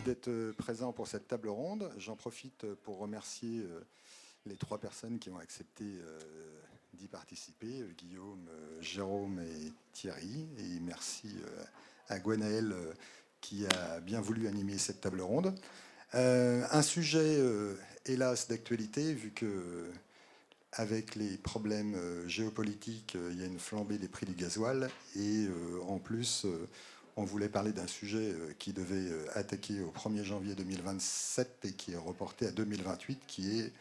d'être présent pour cette table ronde. J'en profite pour remercier les 3 personnes qui ont accepté d'y participer, Guillaume, Jérôme et Thierry. Et merci à Gwenaëlle qui a bien voulu animer cette table ronde. Un sujet, hélas, d'actualité, vu que avec les problèmes géopolitiques, il y a une flambée des prix du gasoil. Et en plus, on voulait parler d'un sujet qui devait attaquer au 1er janvier 2027 et qui est reporté à 2028, qui est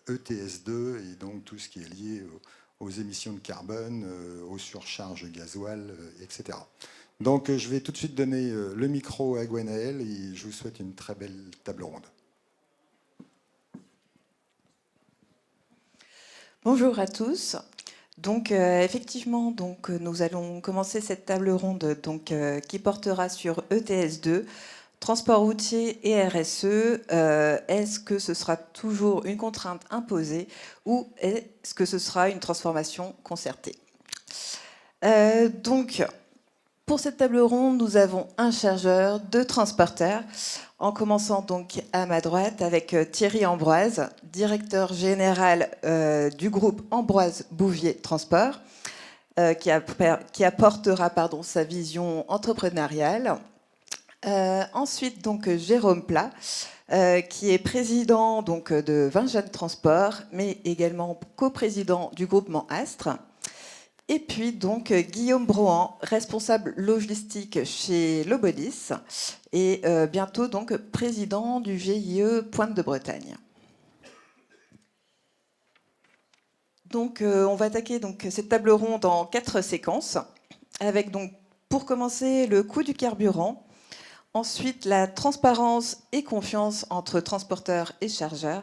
ETS2 et donc tout ce qui est lié aux émissions de carbone, aux surcharges gasoil, etc. Donc je vais tout de suite donner le micro à Gwenaëlle et je vous souhaite une très belle table ronde. Bonjour à tous. Donc effectivement, nous allons commencer cette table ronde qui portera sur ETS2, transport routier et RSE. Est-ce que ce sera toujours une contrainte imposée ou est-ce que ce sera une transformation concertée? Pour cette table ronde, nous avons un chargeur, 2 transporteurs, en commençant donc à ma droite avec Thierry Ambroise, directeur général du groupe Ambroise Bouvier Transport, qui apportera sa vision entrepreneuriale. Ensuite, Jérôme Plat, qui est président de Vingt-Jeunes Transport, mais également coprésident du groupement Astre. Et puis Guillaume Brohan, responsable logistique chez Lobodis et bientôt président du GIE Pointe de Bretagne. On va attaquer cette table ronde en 4 séquences, avec pour commencer le coût du carburant, ensuite la transparence et confiance entre transporteurs et chargeurs,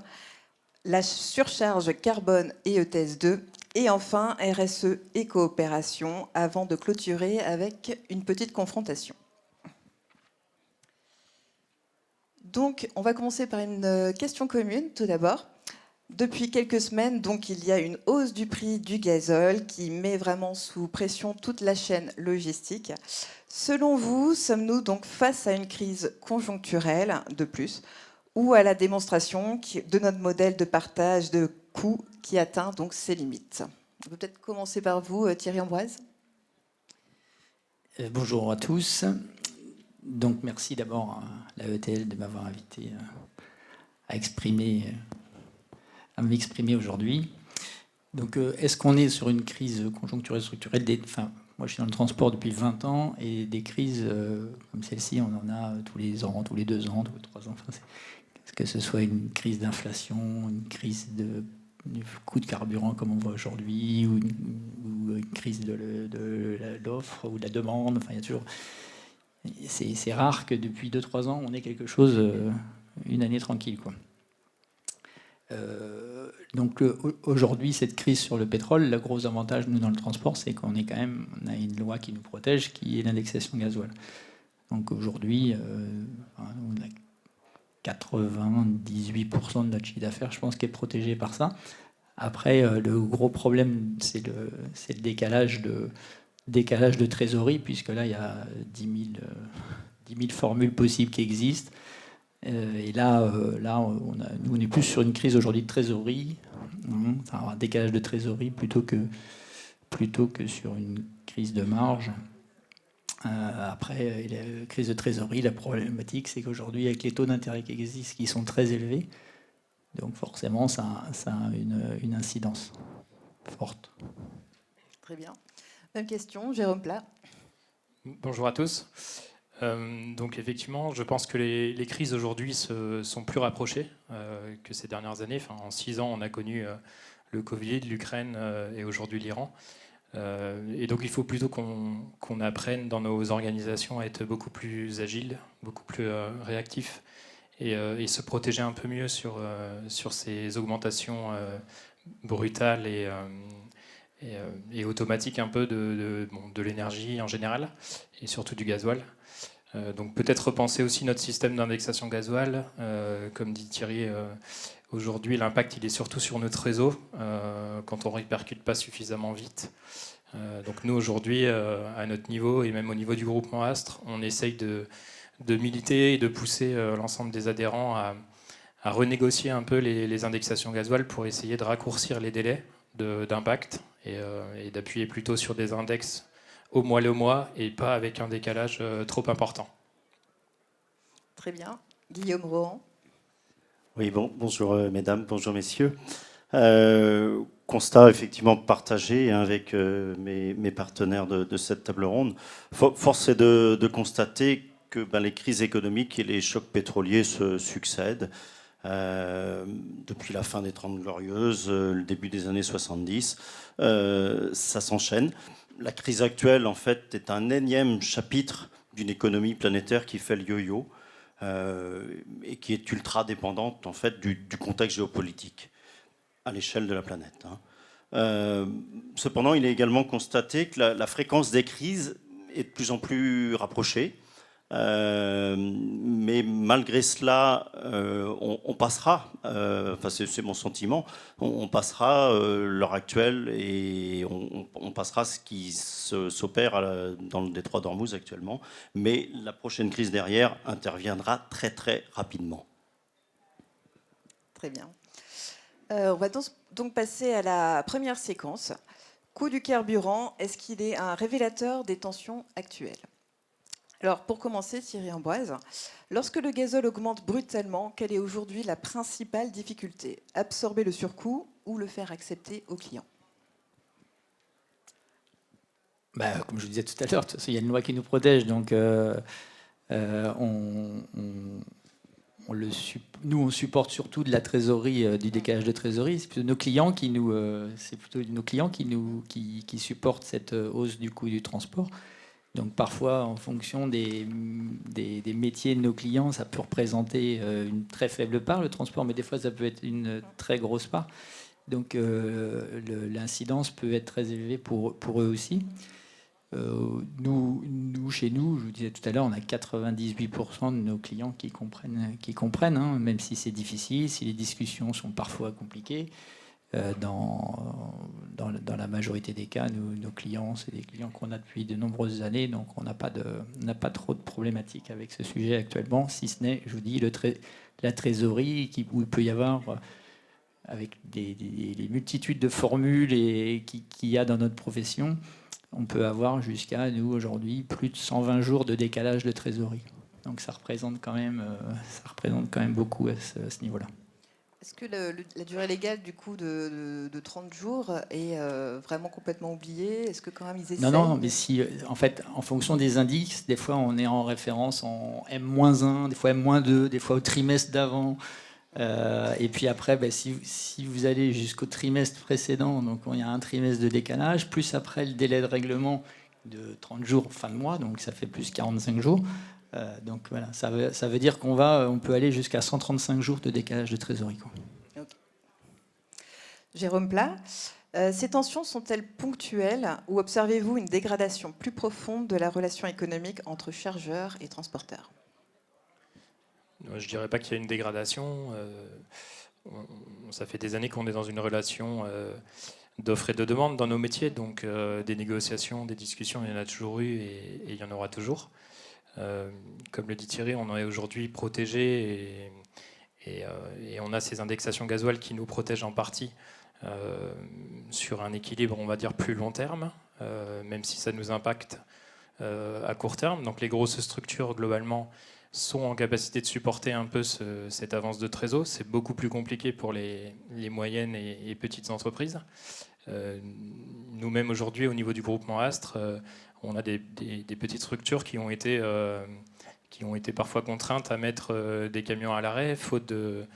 la surcharge carbone et ETS2, et enfin RSE et coopération, avant de clôturer avec une petite confrontation. On va commencer par une question commune tout d'abord. Depuis quelques semaines, il y a une hausse du prix du gazole qui met vraiment sous pression toute la chaîne logistique. Selon vous, sommes-nous face à une crise conjoncturelle de plus ou à la démonstration de notre modèle de partage de coûts qui atteint ses limites? On peut peut-être commencer par vous, Thierry Ambroise. Bonjour à tous. Merci d'abord à la ETL de m'avoir invité à m'exprimer aujourd'hui. Est-ce qu'on est sur une crise conjoncturelle structurelle? Moi, je suis dans le transport depuis 20 ans et des crises comme celle-ci, on en a tous les ans, tous les 2 ans, tous les 3 ans. Que ce soit une crise d'inflation, une crise du coût de carburant comme on voit aujourd'hui, ou une crise de l'offre ou de la demande. Il y a toujours... C'est rare que depuis 2-3 ans, on ait quelque chose, une année tranquille, quoi. Aujourd'hui, cette crise sur le pétrole, le gros avantage, nous, dans le transport, c'est qu'on est on a une loi qui nous protège, qui est l'indexation gasoil. Aujourd'hui, on a 98% de notre chiffre d'affaires, je pense, qui est protégé par ça. Après, le gros problème, c'est le décalage de trésorerie, puisque là, il y a 10 000 formules possibles qui existent. Et là, nous, on est plus sur une crise aujourd'hui de trésorerie, un décalage de trésorerie plutôt que sur une crise de marge. Après, la crise de trésorerie, la problématique, c'est qu'aujourd'hui, avec les taux d'intérêt qui existent, qui sont très élevés, donc forcément, ça a une incidence forte. Très bien. Même question, Jérôme Plat. Bonjour à tous. Effectivement, je pense que les crises aujourd'hui sont plus rapprochées que ces dernières années. En 6 ans, on a connu le Covid, l'Ukraine et aujourd'hui l'Iran. Et donc il faut plutôt qu'on apprenne dans nos organisations à être beaucoup plus agiles, beaucoup plus réactifs et se protéger un peu mieux sur ces augmentations brutales et automatiques un peu de l'énergie en général et surtout du gasoil. Donc peut-être repenser aussi notre système d'indexation gasoil. Comme dit Thierry, aujourd'hui l'impact il est surtout sur notre réseau quand on ne répercute pas suffisamment vite. Donc nous aujourd'hui à notre niveau et même au niveau du groupement Astre, on essaye de de militer et de pousser l'ensemble des adhérents à renégocier un peu les indexations gasoil pour essayer de raccourcir les délais d'impact et d'appuyer plutôt sur des index au mois le mois et pas avec un décalage trop important. Très bien. Guillaume Rohan. Oui, bonjour mesdames, bonjour messieurs. Constat effectivement partagé avec mes partenaires de cette table ronde. Force est de constater que les crises économiques et les chocs pétroliers se succèdent. Depuis la fin des 30 Glorieuses, le début des années 70, ça s'enchaîne. La crise actuelle, en fait, est un énième chapitre d'une économie planétaire qui fait le yo-yo et qui est ultra dépendante, en fait, du contexte géopolitique à l'échelle de la planète. Cependant, il est également constaté que la fréquence des crises est de plus en plus rapprochée. Mais malgré cela, on passera, enfin c'est mon sentiment, on passera l'heure actuelle et on passera ce qui s'opère dans le détroit d'Ormuz actuellement, mais la prochaine crise derrière interviendra très très rapidement. Très bien. On va donc passer à la première séquence. Coût du carburant, est-ce qu'il est un révélateur des tensions actuelles ? Alors, pour commencer, Thierry Ambroise, lorsque le gazole augmente brutalement, quelle est aujourd'hui la principale difficulté ? Absorber le surcoût ou le faire accepter aux clients ? Comme je disais tout à l'heure, il y a une loi qui nous protège, donc nous, on supporte surtout de la trésorerie, du décalage de trésorerie. C'est plutôt nos clients qui supportent cette hausse du coût du transport. Donc parfois, en fonction des métiers de nos clients, ça peut représenter une très faible part, le transport, mais des fois, ça peut être une très grosse part. Donc l'incidence peut être très élevée pour eux aussi. Nous, chez nous, je vous disais tout à l'heure, on a 98% de nos clients qui comprennent, hein, même si c'est difficile, si les discussions sont parfois compliquées. Dans la majorité des cas, nos clients, c'est des clients qu'on a depuis de nombreuses années, donc on n'a pas trop de problématiques avec ce sujet actuellement, si ce n'est, je vous dis, la trésorerie, où il peut y avoir, avec les multitudes de formules qu'il y a dans notre profession, on peut avoir jusqu'à, nous, aujourd'hui, plus de 120 jours de décalage de trésorerie. Donc ça représente quand même beaucoup à ce niveau-là. Est-ce que la durée légale du coup de 30 jours est vraiment complètement oubliée ? Est-ce que quand même ils essaient ? Non, mais si, en fait, en fonction des indices, des fois on est en référence en M-1, des fois M-2, des fois au trimestre d'avant. Et puis après, si vous allez jusqu'au trimestre précédent, donc il y a un trimestre de décalage, plus après le délai de règlement de 30 jours fin de mois, donc ça fait plus 45 jours. Donc voilà, ça veut dire on peut aller jusqu'à 135 jours de décalage de trésorerie. Okay. Jérôme Plat, ces tensions sont-elles ponctuelles ou observez-vous une dégradation plus profonde de la relation économique entre chargeurs et transporteurs ? Je ne dirais pas qu'il y a une dégradation. Ça fait des années qu'on est dans une relation d'offre et de demande dans nos métiers, donc des négociations, des discussions, il y en a toujours eu et il y en aura toujours. Comme le dit Thierry, on est aujourd'hui protégé et on a ces indexations gasoil qui nous protègent en partie sur un équilibre, on va dire, plus long terme, même si ça nous impacte à court terme. Donc les grosses structures, globalement, sont en capacité de supporter un peu cette avance de trésor. C'est beaucoup plus compliqué pour les moyennes et petites entreprises. Nous-mêmes, aujourd'hui, au niveau du groupement Astre, on a des petites structures qui ont été parfois contraintes à mettre des camions à l'arrêt, faute de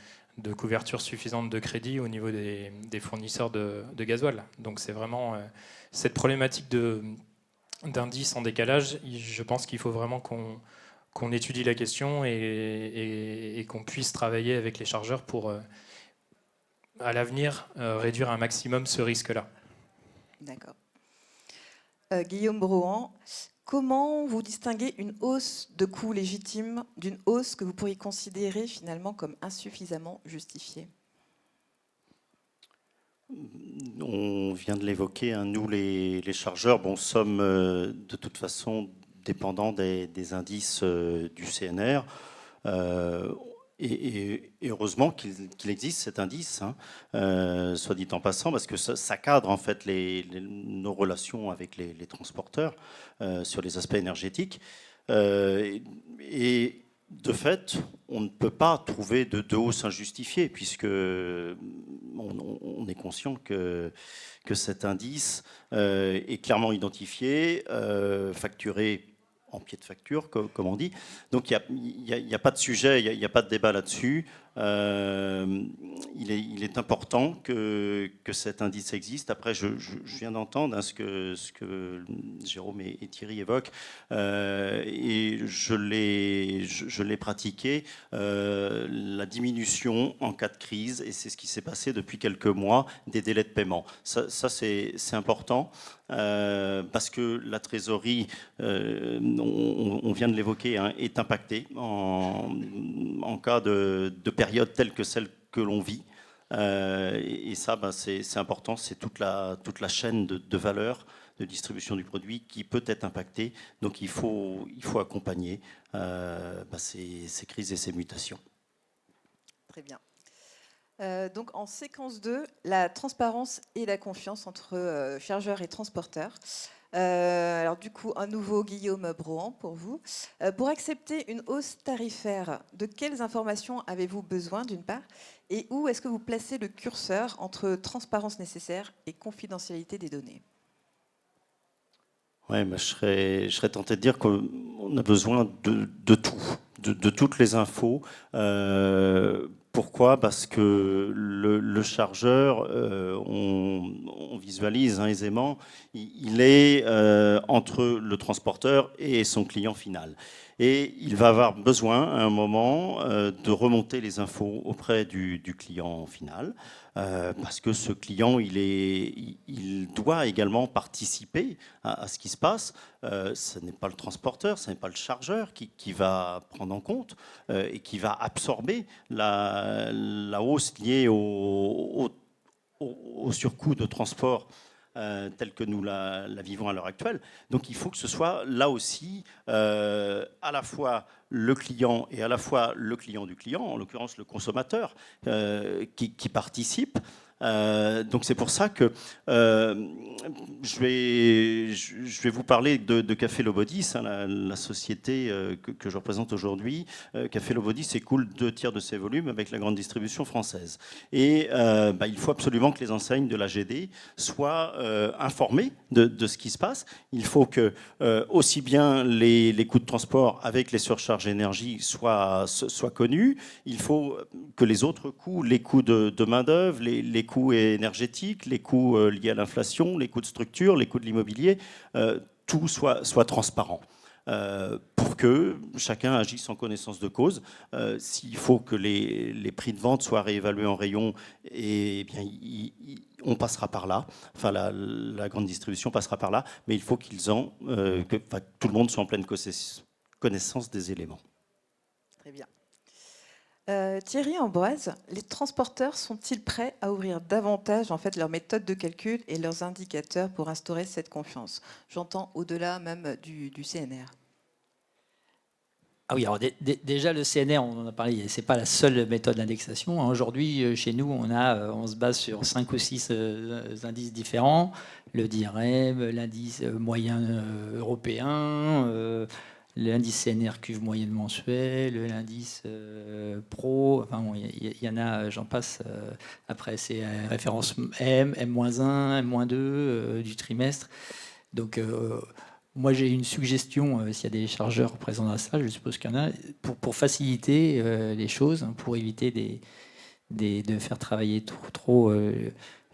couverture suffisante de crédit au niveau des fournisseurs de gasoil. Donc c'est vraiment cette problématique d'indice en décalage. Je pense qu'il faut vraiment qu'on étudie la question et qu'on puisse travailler avec les chargeurs pour, à l'avenir, réduire un maximum ce risque-là. D'accord. Guillaume Rohan, comment vous distinguez une hausse de coût légitime d'une hausse que vous pourriez considérer finalement comme insuffisamment justifiée ? On vient de l'évoquer, hein, nous les chargeurs, sommes de toute façon dépendant des indices du CNR. Et heureusement qu'il existe cet indice, soit dit en passant, parce que ça cadre en fait nos relations avec les transporteurs sur les aspects énergétiques. Et de fait, on ne peut pas trouver de hausse injustifiée, puisque on est conscient que cet indice est clairement identifié, facturé en pied de facture, comme on dit. Donc il n'y a pas de sujet, il n'y a pas de débat là-dessus. Il est important que cet indice existe. Après, je viens d'entendre ce que Jérôme et Thierry évoquent, et je l'ai pratiqué, la diminution en cas de crise, et c'est ce qui s'est passé depuis quelques mois, des délais de paiement. Ça c'est important, parce que la trésorerie, on vient de l'évoquer, est impactée en cas de période telle que celle que l'on vit. Et ça, c'est important, c'est toute la chaîne de valeur de distribution du produit qui peut être impactée. Donc il faut accompagner ces crises et ces mutations. Très bien. Donc en séquence 2, la transparence et la confiance entre chargeurs et transporteurs. Alors du coup, un nouveau Guillaume Brohan pour vous. Pour accepter une hausse tarifaire, de quelles informations avez-vous besoin d'une part, et où est-ce que vous placez le curseur entre transparence nécessaire et confidentialité des données? Ouais, je serais tenté de dire qu'on a besoin de tout, de toutes les infos. Pourquoi ? Parce que le chargeur, on visualise aisément, il est entre le transporteur et son client final. Et il va avoir besoin, à un moment, de remonter les infos auprès du client final, parce que ce client, il doit également participer à ce qui se passe. Ce n'est pas le transporteur, ce n'est pas le chargeur qui va prendre en compte et qui va absorber la hausse liée au surcoût de transport tel que nous la vivons à l'heure actuelle. Donc il faut que ce soit là aussi à la fois le client et à la fois le client du client, en l'occurrence le consommateur, qui participe. Donc c'est pour ça que je vais vous parler de Café Lobodis, la société que je représente aujourd'hui. Café Lobodis écoule 2/3 de ses volumes avec la grande distribution française. Et il faut absolument que les enseignes de la GD soient informées de ce qui se passe. Il faut que aussi bien les coûts de transport avec les surcharges énergie soient connus. Il faut que les autres coûts, les coûts de main-d'œuvre, les coûts énergétiques, les coûts liés à l'inflation, les coûts de structure, les coûts de l'immobilier, tout soit transparent. Pour que chacun agisse en connaissance de cause. S'il faut que les prix de vente soient réévalués en rayon, eh bien, on passera par là. Enfin, la grande distribution passera par là, mais il faut que tout le monde soit en pleine connaissance des éléments. Très bien. Thierry Ambroise, les transporteurs sont-ils prêts à ouvrir davantage leurs méthodes de calcul et leurs indicateurs pour instaurer cette confiance? J'entends au-delà même du CNR. Ah oui, alors déjà le CNR, on en a parlé, c'est pas la seule méthode d'indexation. Aujourd'hui, chez nous, on se base sur 5 ou 6 indices différents, le DIREM, l'indice moyen européen, l'indice CNR cuve moyenne mensuelle, l'indice pro, enfin bon, il y en a, j'en passe. Après, c'est référence M, M-1, M-2 du trimestre. Donc, moi, j'ai une suggestion, s'il y a des chargeurs présents dans la salle, je suppose qu'il y en a, pour faciliter les choses, pour éviter de faire travailler trop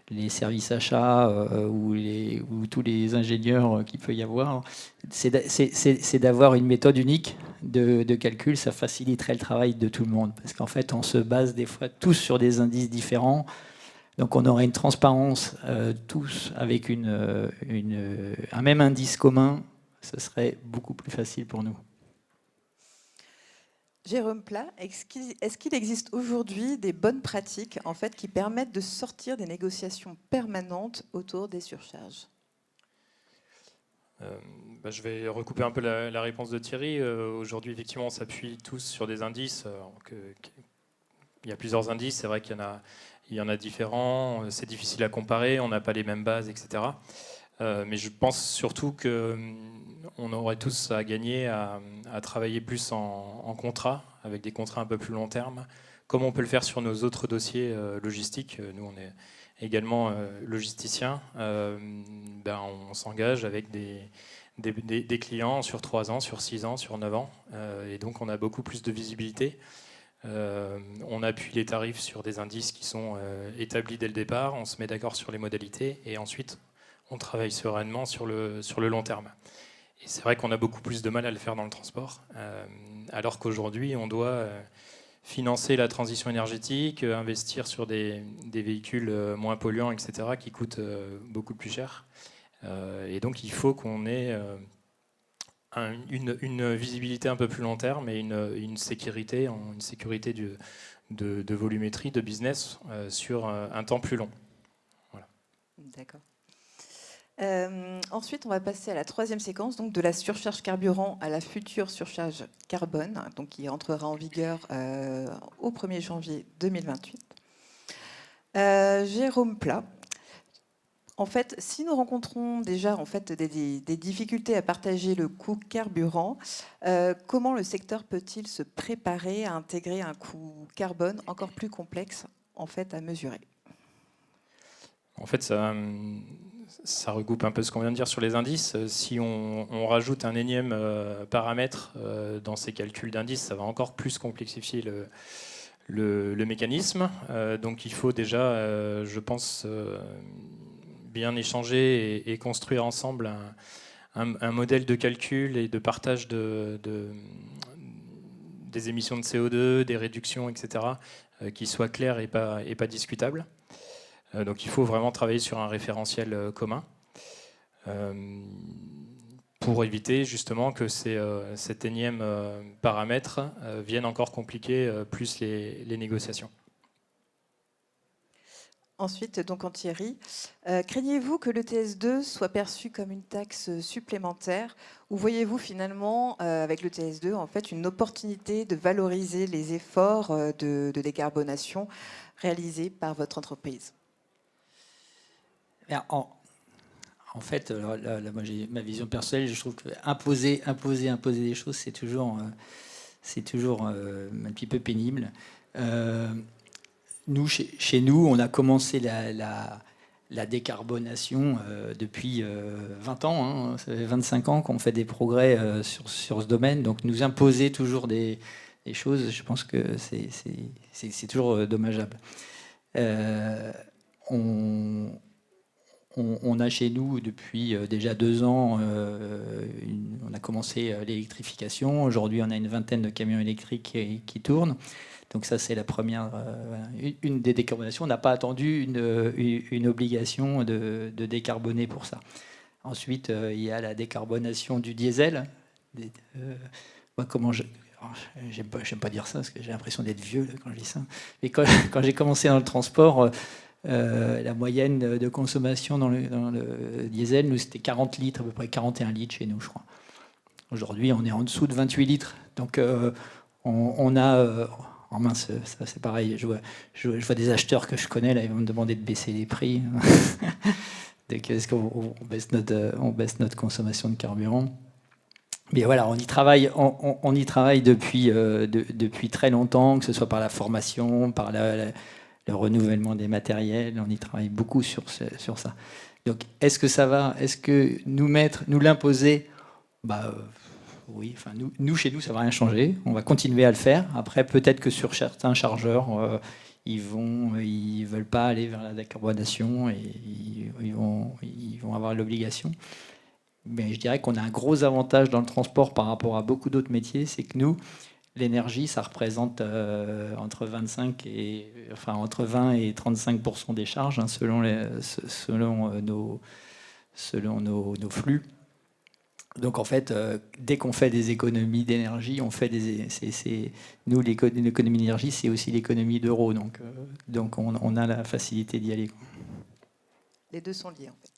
les services achats ou tous les ingénieurs qu'il peut y avoir, c'est d'avoir une méthode unique de calcul. Ça faciliterait le travail de tout le monde, parce qu'en fait, on se base des fois tous sur des indices différents. Donc on aurait une transparence tous avec un même indice commun. Ce serait beaucoup plus facile pour nous. Jérôme Plat, est-ce qu'il existe aujourd'hui des bonnes pratiques qui permettent de sortir des négociations permanentes autour des surcharges? Je vais recouper un peu la réponse de Thierry. Aujourd'hui, effectivement, on s'appuie tous sur des indices. Il y a plusieurs indices, c'est vrai qu'il y en a différents, c'est difficile à comparer, on n'a pas les mêmes bases, etc. Mais je pense surtout qu'on aurait tous à gagner à travailler plus en contrat, avec des contrats un peu plus long terme, comme on peut le faire sur nos autres dossiers logistiques. Nous, on est également logisticiens. On s'engage avec des clients sur 3 ans, sur 6 ans, sur 9 ans. Et donc, on a beaucoup plus de visibilité. On appuie les tarifs sur des indices qui sont établis dès le départ. On se met d'accord sur les modalités. Et ensuite, on travaille sereinement sur le long terme. Et c'est vrai qu'on a beaucoup plus de mal à le faire dans le transport. Alors qu'aujourd'hui, on doit financer la transition énergétique, investir sur des véhicules moins polluants, etc., qui coûtent beaucoup plus cher. Et donc, il faut qu'on ait une visibilité un peu plus long terme et une sécurité de volumétrie, de business sur un temps plus long. Voilà. D'accord. Ensuite, on va passer à la 3e séquence, donc de la surcharge carburant à la future surcharge carbone, donc qui entrera en vigueur au 1er janvier 2028. Jérôme Plat. En fait, si nous rencontrons déjà des difficultés à partager le coût carburant, comment le secteur peut-il se préparer à intégrer un coût carbone encore plus complexe à mesurer ? En fait, ça regroupe un peu ce qu'on vient de dire sur les indices. Si on rajoute un énième paramètre dans ces calculs d'indices, ça va encore plus complexifier le mécanisme. Donc il faut déjà, je pense, bien échanger et construire ensemble un modèle de calcul et de partage des émissions de CO2, des réductions, etc., qui soit clair et pas discutable. Donc il faut vraiment travailler sur un référentiel commun pour éviter justement que cet énième paramètre vienne encore compliquer plus les négociations. Ensuite, donc en Thierry, craignez-vous que le TS2 soit perçu comme une taxe supplémentaire ou voyez-vous finalement avec le TS2 une opportunité de valoriser les efforts de décarbonation réalisés par votre entreprise ? En fait, là, moi j'ai ma vision personnelle. Je trouve que imposer des choses, c'est toujours un petit peu pénible. Nous, chez nous, on a commencé la décarbonation depuis 20 ans. Hein. Ça fait 25 ans qu'on fait des progrès sur ce domaine. Donc nous imposer toujours des choses, je pense que c'est toujours dommageable. On a chez nous, depuis déjà 2 ans, on a commencé l'électrification. Aujourd'hui, on a une vingtaine de camions électriques qui tournent. Donc ça, c'est la première, une des décarbonations. On n'a pas attendu une obligation de décarboner pour ça. Ensuite, il y a la décarbonation du diesel. J'aime pas dire ça, parce que j'ai l'impression d'être vieux là, quand je dis ça. Mais quand j'ai commencé dans le transport... la moyenne de consommation dans le diesel, nous, c'était 40 litres, à peu près 41 litres chez nous, je crois. Aujourd'hui, on est en dessous de 28 litres. Donc, on a... en mince, ça c'est pareil. Je vois des acheteurs que je connais, là, ils vont me demander de baisser les prix. Donc, est-ce qu'on baisse notre consommation de carburant ? Mais voilà, on y travaille depuis très longtemps, que ce soit par la formation, par le renouvellement des matériels, on y travaille beaucoup sur ça. Donc, est-ce que ça va ? Est-ce que nous l'imposer ? Oui, nous, chez nous, ça ne va rien changer. On va continuer à le faire. Après, peut-être que sur certains chargeurs, ils veulent pas aller vers la décarbonation et ils vont avoir l'obligation. Mais je dirais qu'on a un gros avantage dans le transport par rapport à beaucoup d'autres métiers, c'est que nous, l'énergie, ça représente entre 20 et 35% des charges, hein, selon nos flux. Donc en fait, dès qu'on fait des économies d'énergie, nous, l'économie d'énergie, c'est aussi l'économie d'euros. Donc on a la facilité d'y aller. Les deux sont liés en fait.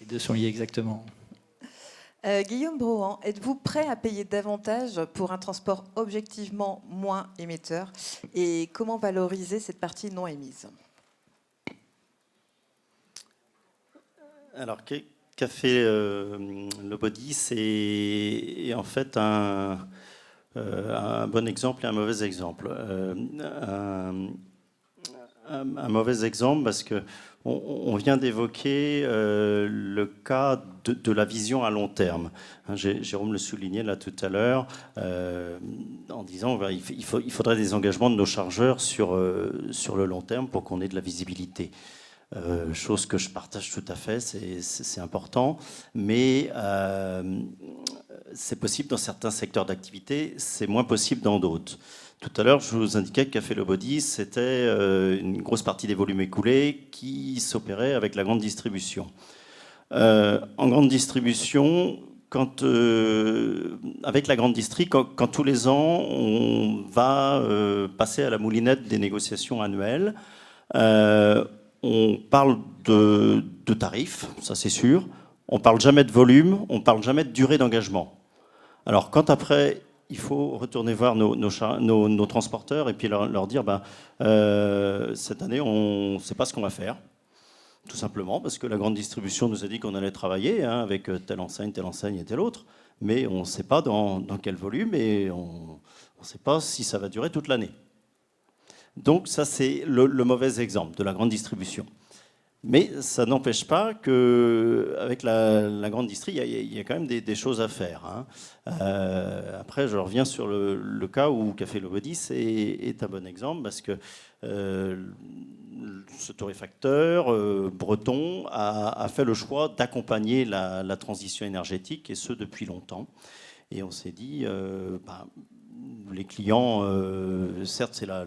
Les deux sont liés exactement. Guillaume Brohan, êtes-vous prêt à payer davantage pour un transport objectivement moins émetteur? Et comment valoriser cette partie non émise? Alors, qu'a fait le body? C'est en fait un bon exemple et un mauvais exemple. Un mauvais exemple parce que on vient d'évoquer le cas de la vision à long terme. Jérôme le soulignait là tout à l'heure en disant il faudrait des engagements de nos chargeurs sur le long terme pour qu'on ait de la visibilité. Chose que je partage tout à fait, c'est important, mais c'est possible dans certains secteurs d'activité, c'est moins possible dans d'autres. Tout à l'heure, je vous indiquais que Café Le Body, c'était une grosse partie des volumes écoulés qui s'opérait avec la grande distribution. En grande distribution, avec la grande distrie, quand tous les ans, on va passer à la moulinette des négociations annuelles, on parle de tarifs, ça c'est sûr. On ne parle jamais de volume, on ne parle jamais de durée d'engagement. Alors quand après, il faut retourner voir nos transporteurs et puis leur dire cette année, on ne sait pas ce qu'on va faire. Tout simplement parce que la grande distribution nous a dit qu'on allait travailler avec telle enseigne et telle autre. Mais on ne sait pas dans quel volume et on ne sait pas si ça va durer toute l'année. Donc ça, c'est le mauvais exemple de la grande distribution. Mais ça n'empêche pas qu'avec la grande distrie, il y a quand même des choses à faire. Après, je reviens sur le cas où Café Le Body est un bon exemple parce que ce torréfacteur breton a fait le choix d'accompagner la transition énergétique, et ce depuis longtemps. Et on s'est dit, les clients, certes, c'est la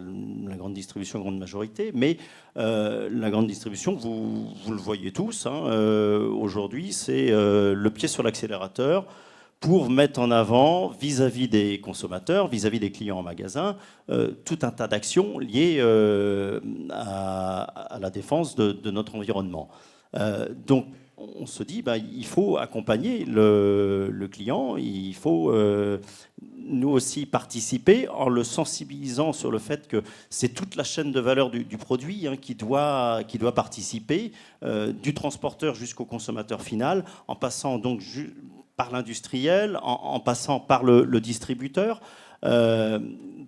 grande distribution, grande majorité, mais la grande distribution, vous le voyez tous, aujourd'hui, c'est le pied sur l'accélérateur pour mettre en avant, vis-à-vis des consommateurs, vis-à-vis des clients en magasin, tout un tas d'actions liées à la défense de notre environnement. Donc, on se dit, il faut accompagner le client, il faut nous aussi participer en le sensibilisant sur le fait que c'est toute la chaîne de valeur du produit qui doit participer, du transporteur jusqu'au consommateur final, en passant donc par l'industriel, en passant par le distributeur.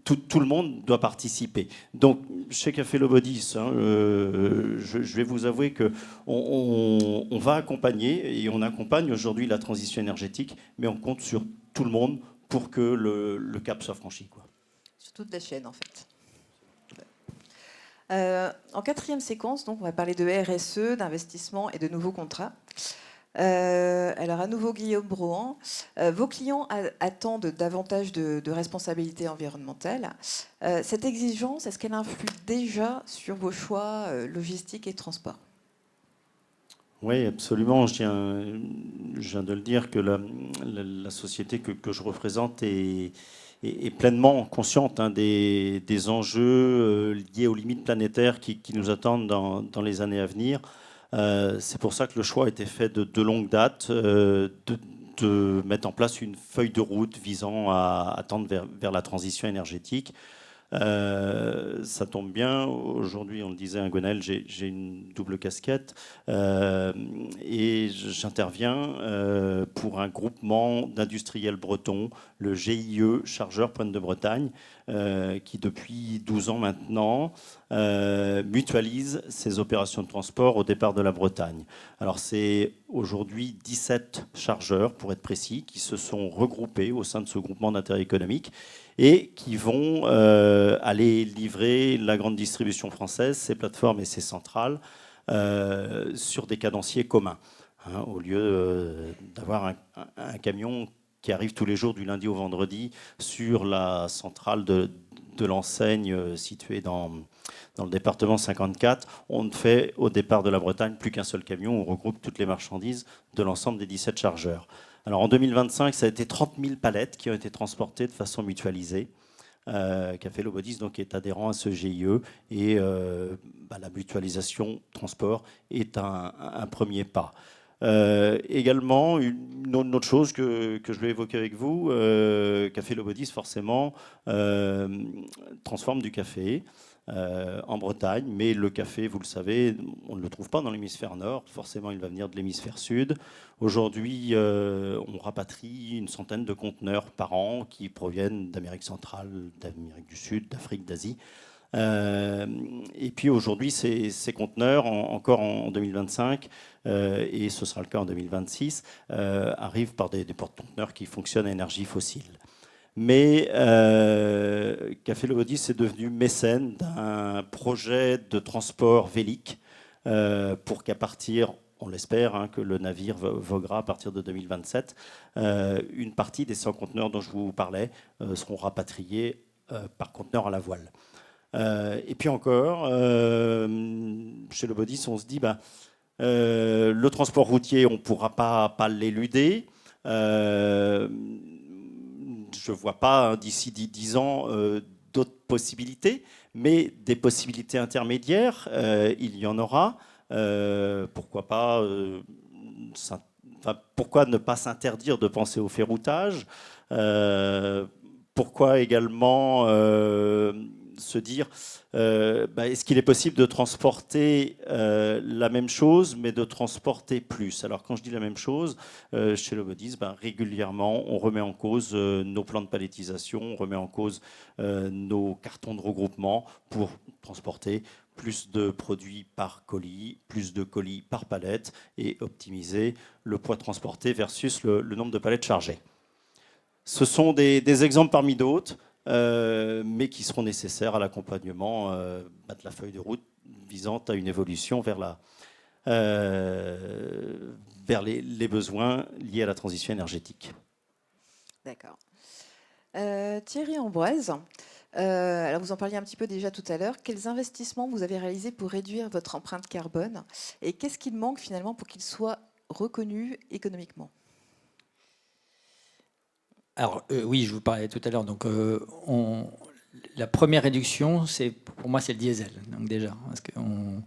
Tout le monde doit participer. Donc, chez Café Le Body, je vais vous avouer qu'on va accompagner, et on accompagne aujourd'hui la transition énergétique, mais on compte sur tout le monde pour que le cap soit franchi, quoi. Sur toute la chaîne, en fait. En quatrième séquence, donc, on va parler de RSE, d'investissement et de nouveaux contrats. Alors à nouveau Guillaume Brohan, vos clients attendent davantage de responsabilité environnementale. Cette exigence, est-ce qu'elle influe déjà sur vos choix logistiques et transport? Oui, absolument. Je viens de le dire que la société que je représente est pleinement consciente des enjeux liés aux limites planétaires qui nous attendent dans les années à venir. C'est pour ça que le choix a été fait de longue date de mettre en place une feuille de route visant à tendre vers la transition énergétique. Ça tombe bien, aujourd'hui on le disait à Gwenaël, j'ai une double casquette et j'interviens pour un groupement d'industriels bretons, le GIE Chargeurs Pointe de Bretagne, qui depuis 12 ans maintenant mutualise ses opérations de transport au départ de la Bretagne. Alors c'est aujourd'hui 17 chargeurs, pour être précis, qui se sont regroupés au sein de ce groupement d'intérêt économique et qui vont aller livrer la grande distribution française, ses plateformes et ses centrales sur des cadenciers communs, au lieu d'avoir un camion qui arrive tous les jours du lundi au vendredi sur la centrale de l'enseigne située dans le département 54. On ne fait au départ de la Bretagne plus qu'un seul camion, on regroupe toutes les marchandises de l'ensemble des 17 chargeurs. Alors en 2025, ça a été 30 000 palettes qui ont été transportées de façon mutualisée. Café Le Body donc est adhérent à ce GIE et la mutualisation transport est un premier pas. Également, une autre chose que je vais évoquer avec vous, Café Lobodis, forcément, transforme du café en Bretagne, mais le café, vous le savez, on ne le trouve pas dans l'hémisphère nord, forcément il va venir de l'hémisphère sud. Aujourd'hui, on rapatrie une centaine de conteneurs par an qui proviennent d'Amérique centrale, d'Amérique du Sud, d'Afrique, d'Asie. Et puis aujourd'hui, ces conteneurs, encore en 2025, et ce sera le cas en 2026, arrivent par des porte-conteneurs qui fonctionnent à énergie fossile. Mais Café Lobodis est devenu mécène d'un projet de transport vélique pour qu'à partir, on l'espère, que le navire voguera à partir de 2027, une partie des 100 conteneurs dont je vous parlais seront rapatriés par conteneur à la voile. Et puis encore, chez Lobodis, on se dit, le transport routier, on ne pourra pas l'éluder. Je ne vois pas d'ici 10 ans d'autres possibilités, mais des possibilités intermédiaires, il y en aura. Pourquoi pas pourquoi ne pas s'interdire de penser au ferroutage? Pourquoi également se dire est-ce qu'il est possible de transporter la même chose mais de transporter plus? Alors quand je dis la même chose, chez Lobodis, régulièrement on remet en cause nos plans de palettisation, on remet en cause nos cartons de regroupement pour transporter plus de produits par colis, plus de colis par palette et optimiser le poids transporté versus le nombre de palettes chargées. Ce sont des exemples parmi d'autres, mais qui seront nécessaires à l'accompagnement de la feuille de route visant à une évolution vers les besoins liés à la transition énergétique. D'accord. Thierry Ambroise, alors vous en parliez un petit peu déjà tout à l'heure. Quels investissements vous avez réalisés pour réduire votre empreinte carbone et qu'est-ce qu'il manque finalement pour qu'il soit reconnu économiquement? Alors oui, je vous parlais tout à l'heure. Donc la première réduction, pour moi, c'est le diesel. Donc déjà, parce qu'on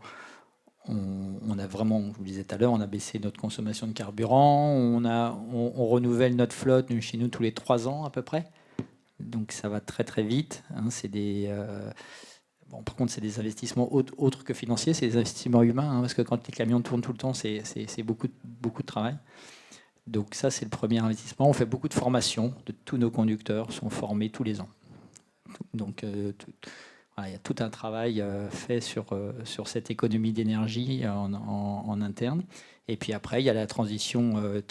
a vraiment, je vous le disais tout à l'heure, on a baissé notre consommation de carburant. On renouvelle notre flotte chez nous tous les 3 ans à peu près. Donc ça va très très vite. C'est par contre, c'est des investissements autres que financiers, c'est des investissements humains, parce que quand les camions tournent tout le temps, c'est beaucoup de travail. Donc ça, c'est le premier investissement. On fait beaucoup de formations. Tous nos conducteurs sont formés tous les ans. Donc il y a tout un travail fait sur cette économie d'énergie en interne. Et puis après, il y a la transition de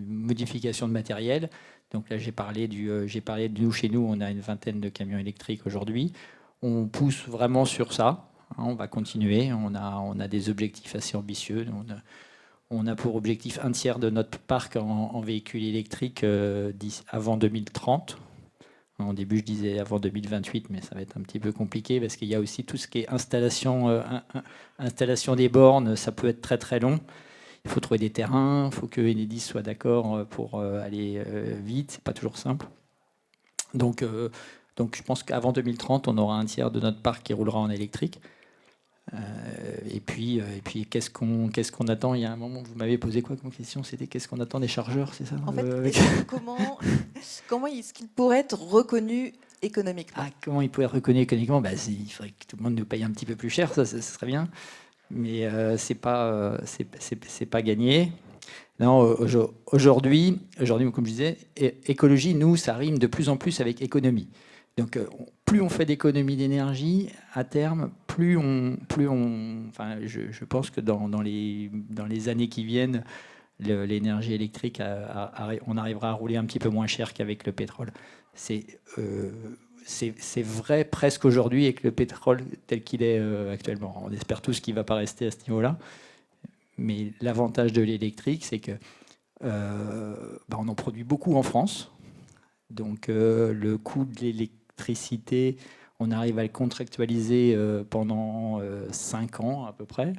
modification de matériel. Donc là, j'ai parlé de nous. Chez nous, on a une vingtaine de camions électriques aujourd'hui. On pousse vraiment sur ça. On va continuer. On a des objectifs assez ambitieux. On a pour objectif 1/3 de notre parc en véhicules électriques avant 2030. Au début, je disais avant 2028, mais ça va être un petit peu compliqué parce qu'il y a aussi tout ce qui est installation des bornes. Ça peut être très très long. Il faut trouver des terrains, il faut que Enedis soit d'accord pour aller vite. C'est pas toujours simple. Donc je pense qu'avant 2030, on aura 1/3 de notre parc qui roulera en électrique. Et puis qu'est-ce qu'on attend? Il y a un moment, vous m'avez posé quoi comme question? C'était qu'est-ce qu'on attend des chargeurs, c'est ça? En fait, comment est-ce qu'il pourrait être reconnu économiquement? Comment il pourrait être reconnu économiquement? Il faudrait que tout le monde nous paye un petit peu plus cher, ça serait bien. Mais c'est pas gagné. Non, aujourd'hui, comme je disais, écologie, nous, ça rime de plus en plus avec économie. Donc, plus on fait d'économie d'énergie, à terme, je pense que dans les années qui viennent, l'énergie électrique, on arrivera à rouler un petit peu moins cher qu'avec le pétrole. C'est vrai presque aujourd'hui avec le pétrole tel qu'il est actuellement. On espère tous qu'il ne va pas rester à ce niveau-là. Mais l'avantage de l'électrique, c'est que on en produit beaucoup en France. Donc le coût de l'électricité, on arrive à le contractualiser pendant 5 ans à peu près.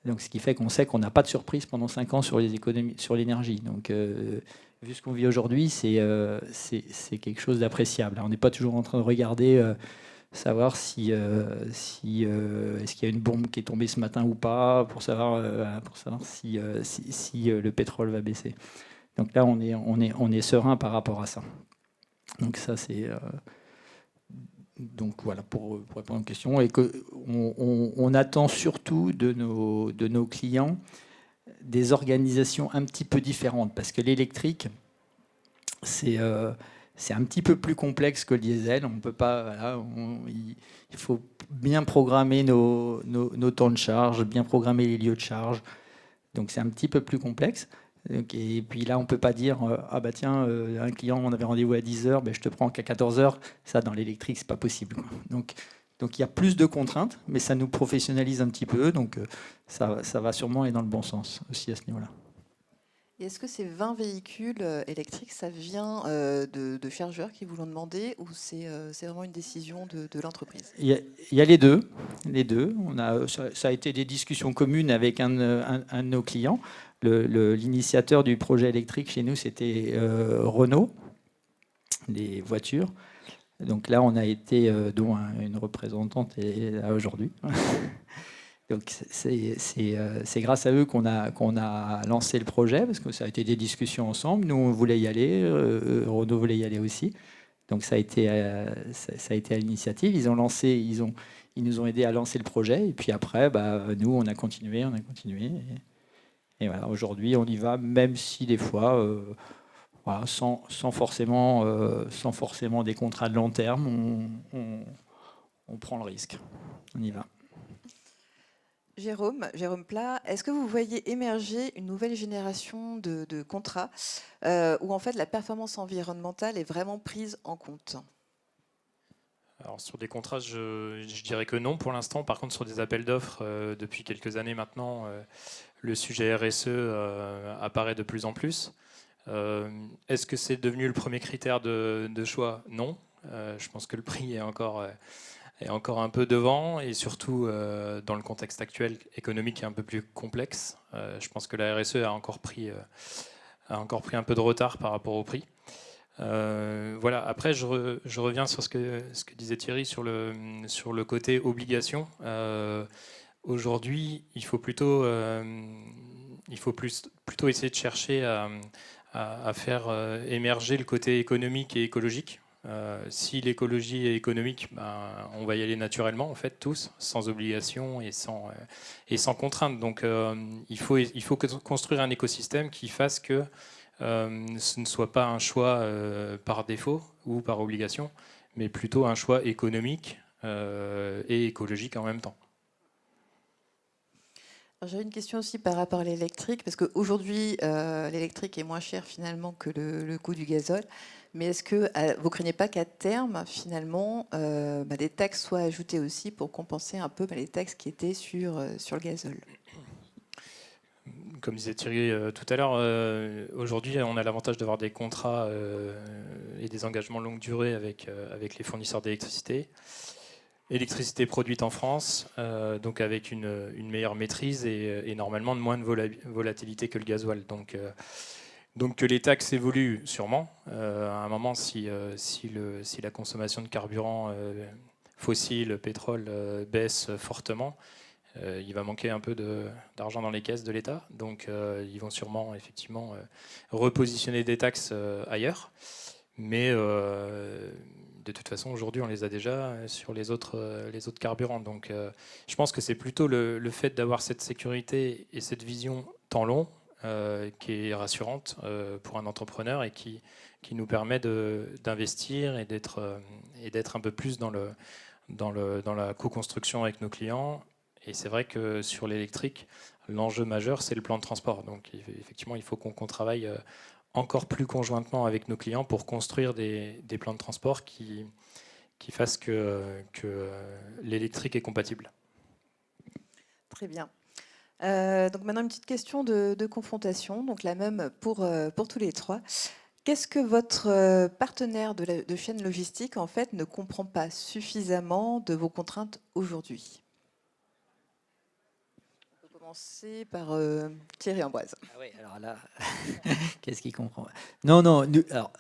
Donc, ce qui fait qu'on sait qu'on n'a pas de surprise pendant 5 ans sur les économies, sur l'énergie. Donc, vu ce qu'on vit aujourd'hui, c'est quelque chose d'appréciable. On n'est pas toujours en train de regarder savoir si est-ce qu'il y a une bombe qui est tombée ce matin ou pas, pour savoir si le pétrole va baisser. Donc là, on est serein par rapport à ça. Donc ça, c'est donc voilà pour répondre aux questions. Et on attend surtout de nos clients des organisations un petit peu différentes, parce que l'électrique, c'est un petit peu plus complexe que le diesel. On peut pas, voilà, il faut bien programmer nos temps de charge, bien programmer les lieux de charge. Donc c'est un petit peu plus complexe. Et puis là, on ne peut pas dire ah bah tiens, un client, on avait rendez-vous à 10h, ben je te prends qu'à 14h. Ça, dans l'électrique, c'est pas possible, quoi. Donc il y a plus de contraintes, mais ça nous professionnalise un petit peu. Donc ça va sûrement aller dans le bon sens aussi à ce niveau-là. Et est-ce que ces 20 véhicules électriques, ça vient de chargeurs qui vous l'ont demandé, ou c'est vraiment une décision de l'entreprise? Il y a les deux. Ça a été des discussions communes avec un de nos clients. L'initiateur du projet électrique chez nous, c'était Renault, des voitures. Donc là, on a été, dont une représentante est là aujourd'hui. Donc c'est grâce à eux qu'on a lancé le projet, parce que ça a été des discussions ensemble. Nous, on voulait y aller, Renault voulait y aller aussi. Donc ça a été à l'initiative. Ils nous ont aidés à lancer le projet. Et puis après, nous, on a continué. Et voilà, aujourd'hui, on y va, même si des fois, voilà, sans forcément des contrats de long terme, on prend le risque. On y va. Jérôme Plat, est-ce que vous voyez émerger une nouvelle génération de contrats où en fait la performance environnementale est vraiment prise en compte? Alors sur des contrats, je dirais que non pour l'instant. Par contre, sur des appels d'offres, depuis quelques années maintenant, le sujet RSE apparaît de plus en plus. Est-ce que c'est devenu le premier critère de choix? Non. Je pense que le prix est encore un peu devant, et surtout dans le contexte actuel économique qui est un peu plus complexe. Je pense que la RSE a encore pris un peu de retard par rapport au prix. Voilà. Après, je reviens sur ce que disait Thierry sur le côté obligation. Aujourd'hui, il faut plutôt essayer de chercher à faire émerger le côté économique et écologique. Si l'écologie est économique, on va y aller naturellement, en fait, tous, sans obligation et sans contrainte. Donc, il faut construire un écosystème qui fasse que ce ne soit pas un choix par défaut ou par obligation, mais plutôt un choix économique et écologique en même temps. J'ai une question aussi par rapport à l'électrique, parce qu'aujourd'hui, l'électrique est moins cher finalement que le coût du gazole. Mais est-ce que vous ne craignez pas qu'à terme, finalement, des taxes soient ajoutées aussi pour compenser un peu les taxes qui étaient sur le gazole? Comme disait Thierry tout à l'heure, aujourd'hui, on a l'avantage d'avoir des contrats et des engagements longue durée avec les fournisseurs d'électricité. Électricité produite en France, donc avec une meilleure maîtrise et normalement de moins de volatilité que le gasoil. Donc que les taxes évoluent sûrement. À un moment, si la consommation de carburant fossile, pétrole, baisse fortement, il va manquer un peu d'argent dans les caisses de l'État. Donc ils vont sûrement effectivement repositionner des taxes ailleurs. Mais de toute façon, aujourd'hui, on les a déjà sur les autres carburants. Donc je pense que c'est plutôt le fait d'avoir cette sécurité et cette vision temps long qui est rassurante pour un entrepreneur et qui nous permet d'investir et d'être un peu plus dans la co-construction avec nos clients. Et c'est vrai que sur l'électrique, l'enjeu majeur, c'est le plan de transport. Donc effectivement, il faut qu'on travaille encore plus conjointement avec nos clients pour construire des plans de transport qui fassent que l'électrique est compatible. Très bien. Donc maintenant, une petite question de confrontation, donc la même pour tous les trois. Qu'est-ce que votre partenaire de chaîne logistique, en fait, ne comprend pas suffisamment de vos contraintes aujourd'hui? On peut commencer par Thierry Ambroise. Ah oui, alors là, qu'est-ce qu'il comprend? Non, alors,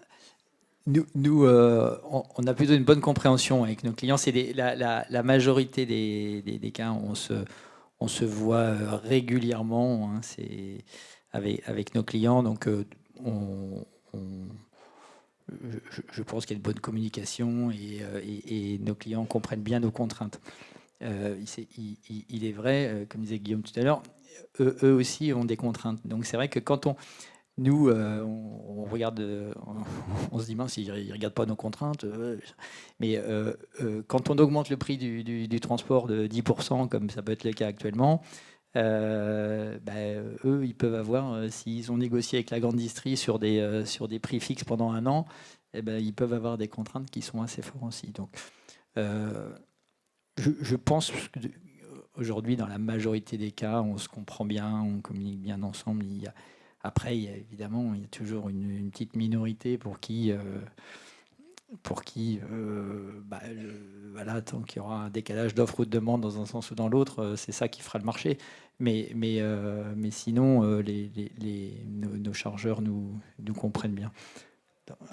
Nous, on a plutôt une bonne compréhension avec nos clients. C'est la majorité des cas, on se voit régulièrement, hein, avec nos clients. Donc, je pense qu'il y a une bonne communication et nos clients comprennent bien nos contraintes. Il est vrai, comme disait Guillaume tout à l'heure, eux aussi ont des contraintes. Donc, c'est vrai que quand nous, on regarde, on se dit mince, ils ne regardent pas nos contraintes. Mais quand on augmente le prix du transport de 10%, comme ça peut être le cas actuellement, eux, ils peuvent avoir, s'ils ont négocié avec la grande distrie sur des prix fixes pendant un an, ils peuvent avoir des contraintes qui sont assez fortes aussi. Donc, je pense qu'aujourd'hui, dans la majorité des cas, on se comprend bien, on communique bien ensemble. Après, évidemment, il y a toujours une petite minorité pour qui voilà, tant qu'il y aura un décalage d'offre ou de demande dans un sens ou dans l'autre, c'est ça qui fera le marché. Mais sinon, nos chargeurs nous comprennent bien.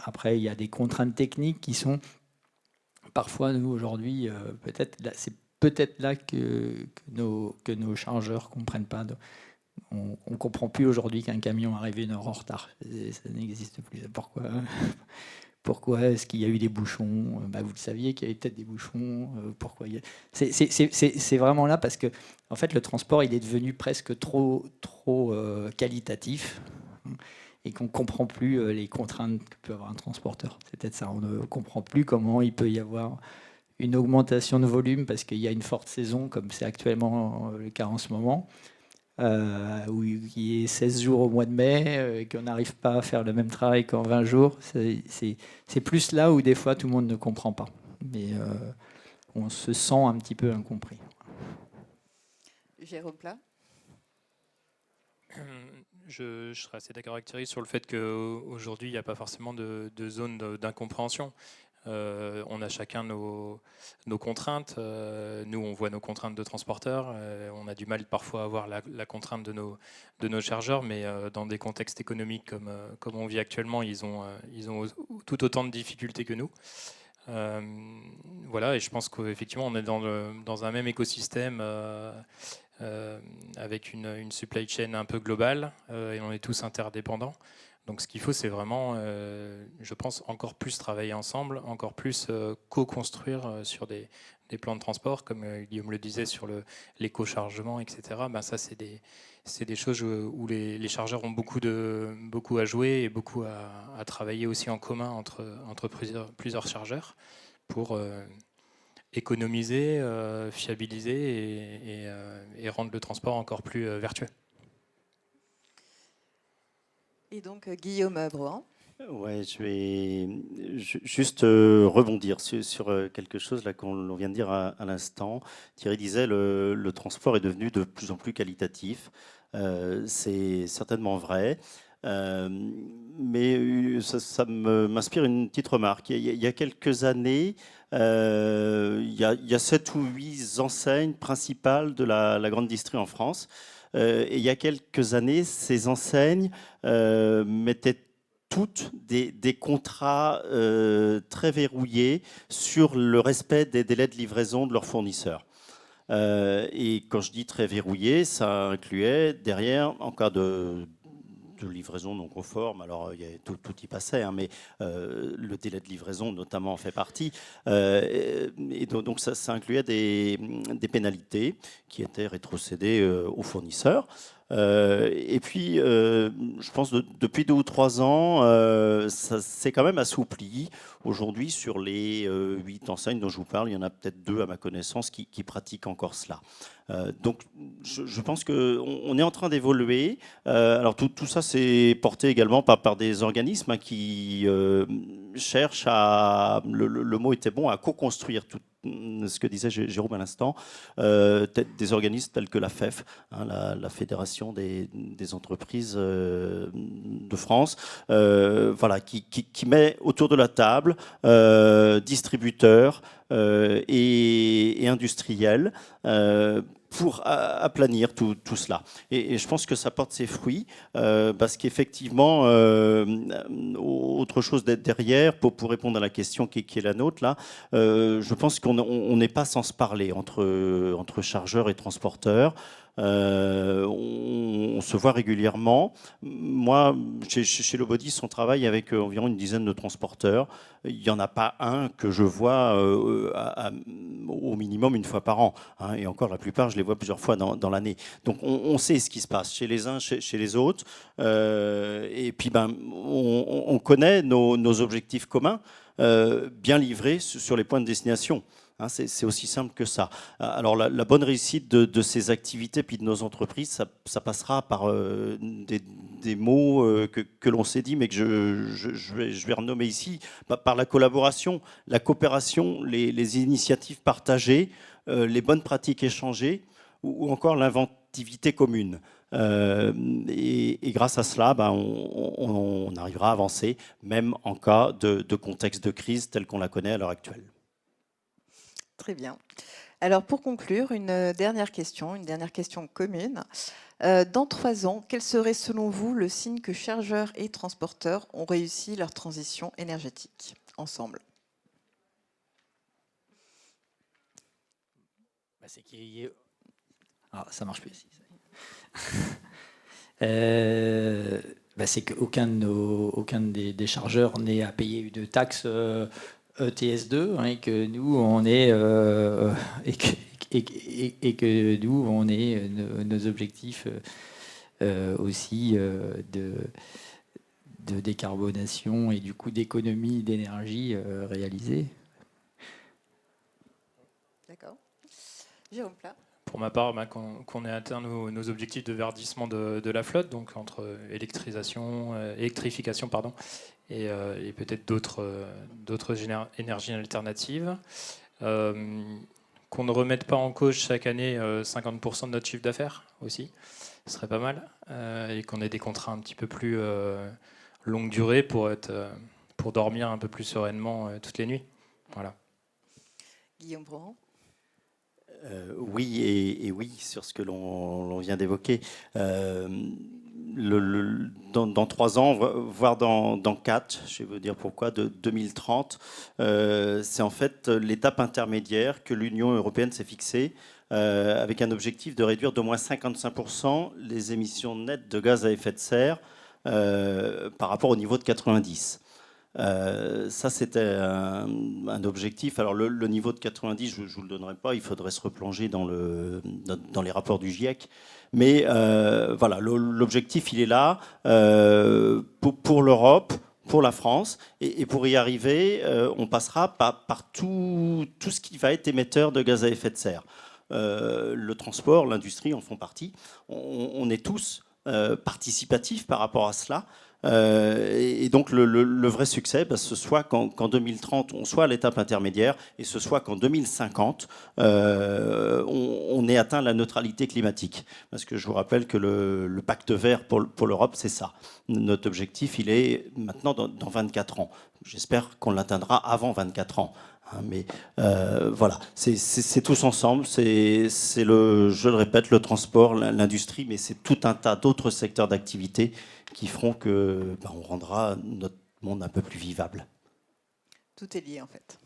Après, il y a des contraintes techniques qui sont parfois, nous, aujourd'hui, c'est peut-être là que nos chargeurs ne comprennent pas. On ne comprend plus aujourd'hui qu'un camion arrive 1 heure en retard. Ça n'existe plus. Pourquoi est-ce qu'il y a eu des bouchons? Vous le saviez qu'il y avait peut-être des bouchons. Pourquoi c'est vraiment là parce que en fait, le transport il est devenu presque trop qualitatif et qu'on ne comprend plus les contraintes que peut avoir un transporteur. C'est peut-être ça. On ne comprend plus comment il peut y avoir une augmentation de volume parce qu'il y a une forte saison, comme c'est actuellement le cas en ce moment. Où il est 16 jours au mois de mai, et qu'on n'arrive pas à faire le même travail qu'en 20 jours. C'est plus là où des fois tout le monde ne comprend pas. Mais on se sent un petit peu incompris. Jérôme Plat. Je serais assez d'accord avec Thierry sur le fait qu'aujourd'hui, il n'y a pas forcément de zone d'incompréhension. On a chacun nos contraintes. Nous, on voit nos contraintes de transporteurs. On a du mal parfois à avoir la contrainte de nos chargeurs, mais dans des contextes économiques comme on vit actuellement, ils ont tout autant de difficultés que nous. Voilà, et je pense qu'effectivement, on est dans un même écosystème avec une supply chain un peu globale et on est tous interdépendants. Donc ce qu'il faut, c'est vraiment, je pense, encore plus travailler ensemble, encore plus co-construire sur des plans de transport, comme Guillaume le disait, sur l'éco-chargement, etc. Ça, c'est des choses où les chargeurs ont beaucoup à jouer et beaucoup à travailler aussi en commun entre plusieurs chargeurs pour économiser, fiabiliser et rendre le transport encore plus vertueux. Et donc, Guillaume Brohan. Ouais, je vais juste rebondir sur quelque chose là qu'on vient de dire à l'instant. Thierry disait le transport est devenu de plus en plus qualitatif. C'est certainement vrai. Mais ça m'inspire une petite remarque. Il y a quelques années, il y a 7 ou 8 enseignes principales de la grande distrie en France. Et il y a quelques années, ces enseignes mettaient toutes des contrats très verrouillés sur le respect des délais de livraison de leurs fournisseurs. Et quand je dis très verrouillé, ça incluait derrière, en cas de livraison non conforme, alors tout y passait, hein, mais le délai de livraison notamment en fait partie. Et donc ça incluait des pénalités qui étaient rétrocédées aux fournisseurs. Et puis, je pense que depuis 2 ou 3 ans, ça s'est quand même assoupli. Aujourd'hui, sur les 8 enseignes dont je vous parle, il y en a peut-être 2 à ma connaissance qui pratiquent encore cela. Donc, je pense qu'on est en train d'évoluer. Alors, tout ça, c'est porté également par des organismes qui cherchent à, le mot était bon, à co-construire tout ce que disait Jérôme à l'instant, des organismes tels que la FEF, hein, la Fédération des entreprises de France, voilà, qui met autour de la table distributeurs et industriels pour aplanir tout cela. Et je pense que ça porte ses fruits, parce qu'effectivement, autre chose d'être derrière, pour répondre à la question qui est la nôtre, là, je pense qu'on n'est pas sans se parler entre chargeurs et transporteurs. On se voit régulièrement. Moi, chez Lobodis, on travaille avec environ une dizaine de transporteurs. Il n'y en a pas un que je vois au minimum une fois par an. Hein, et encore, la plupart, je les vois plusieurs fois dans l'année. Donc, on sait ce qui se passe chez les uns, chez les autres. Et puis, on connaît nos objectifs communs, bien livrés sur les points de destination. Hein, c'est aussi simple que ça. Alors la bonne réussite de ces activités puis de nos entreprises, ça passera par des mots que l'on s'est dit, mais que je vais renommer ici, par la collaboration, la coopération, les initiatives partagées, les bonnes pratiques échangées ou encore l'inventivité commune. Et grâce à cela, on arrivera à avancer, même en cas de contexte de crise tel qu'on la connaît à l'heure actuelle. Très bien. Alors pour conclure, une dernière question commune. Dans 3 ans, quel serait selon vous le signe que chargeurs et transporteurs ont réussi leur transition énergétique ensemble? C'est qu'il y ait... Ah, ça marche plus ici. C'est qu'aucun des chargeurs n'est à payer de taxes ETS2, hein, et que nous on est et que nous on est nos objectifs aussi de décarbonation et du coup d'économie d'énergie réalisée. D'accord. Jérôme Plat. Pour ma part, qu'on ait atteint nos objectifs de verdissement de la flotte, donc entre électrification, et peut-être d'autres énergies alternatives, qu'on ne remette pas en cause chaque année 50% de notre chiffre d'affaires aussi, ce serait pas mal, et qu'on ait des contrats un petit peu plus longue durée pour dormir un peu plus sereinement toutes les nuits. Voilà. Guillaume Brohan. Oui et oui sur ce que l'on vient d'évoquer. Dans 3 ans, voire dans 4, je vais vous dire pourquoi, de 2030, c'est en fait l'étape intermédiaire que l'Union européenne s'est fixée, avec un objectif de réduire d'au moins 55% les émissions nettes de gaz à effet de serre par rapport au niveau de 90. Ça, c'était un objectif. Alors, le niveau de 90, je ne vous le donnerai pas. Il faudrait se replonger dans les rapports du GIEC. Mais voilà, l'objectif, il est là pour l'Europe, pour la France. Et pour y arriver, on passera par tout ce qui va être émetteur de gaz à effet de serre. Le transport, l'industrie en font partie. On est tous participatifs par rapport à cela. Et donc le vrai succès, ce soit qu'en 2030 on soit à l'étape intermédiaire et ce soit qu'en 2050 on ait atteint la neutralité climatique. Parce que je vous rappelle que le pacte vert pour l'Europe, c'est ça. Notre objectif, il est maintenant dans 24 ans. J'espère qu'on l'atteindra avant 24 ans. Mais voilà, c'est tous ensemble. C'est je le répète, le transport, l'industrie, mais c'est tout un tas d'autres secteurs d'activité qui feront que on rendra notre monde un peu plus vivable. Tout est lié en fait.